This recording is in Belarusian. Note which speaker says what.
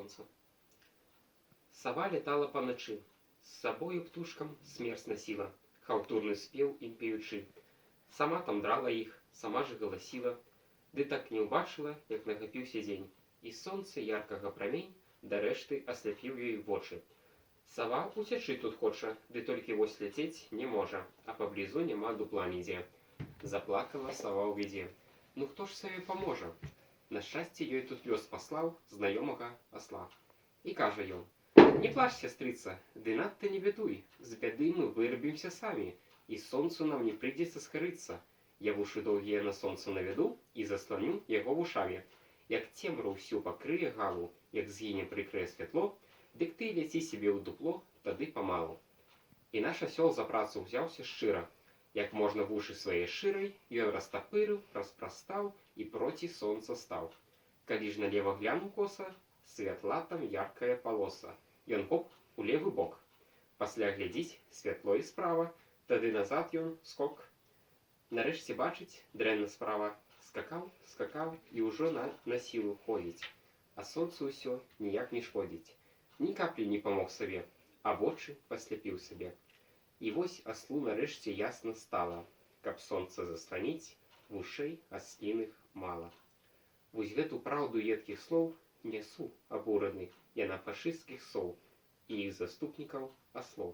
Speaker 1: сонца. Сава летала паначы, з сабою птушкам смерць насіла, хаўтурны спеў ім пеючы. Сама там драла іх, сама ж галасіла, ды так не ўбачыла, як нагапіўся дзень, і сонца яркага прамень да рэшты асляпіў ёй вочы. Сава уцячы тут хоча, ды толькі вось ляцець не можа, а паблізу няма дупла нідзе. Заплакала сава ў бядзе. Ну хто ж саве паможа? На шчасце ёй тут лёс паслаў знаёмага асла. І кажа ён: не плач, сястрыца, ды надта не бядуй, з бяды мы вырабімся самі, і сонцу нам не прыйдзецца скарыцца. Я вушы доўгія на сонцу навяду і засланю яго вушамі. Як цемру ўсю пакрые галу, як згіне прыкрые святло, дык ты ляці сябе ў дупло, тады памалу. І наш асёл за працу ўзяўся шчыра. Як можна вушы свае шырай, ён растапырыў, распрастаў і проці сонца стаў. Калі ж налева гляну коса, святла там яркая палоса. Ён хоп у левы бок. Пасля глядзіць святло і справа, тады назад ён скок. Нарэшце бачыць, дрэнна справа. Скакаў, скакаў і ўжо на сілу ходзіць. А сонцу ўсё ніяк не шкодзіць. Ні каплі не памог сабе, а вочы пасляпіў сабе. І вось аслу нарэшце ясна стала, каб сонца засланіць, вушэй асліных мала. Вось гэту праўду едкіх слоў нясу абураны я на фашысцкіх соў і іх заступнікаў аслоў.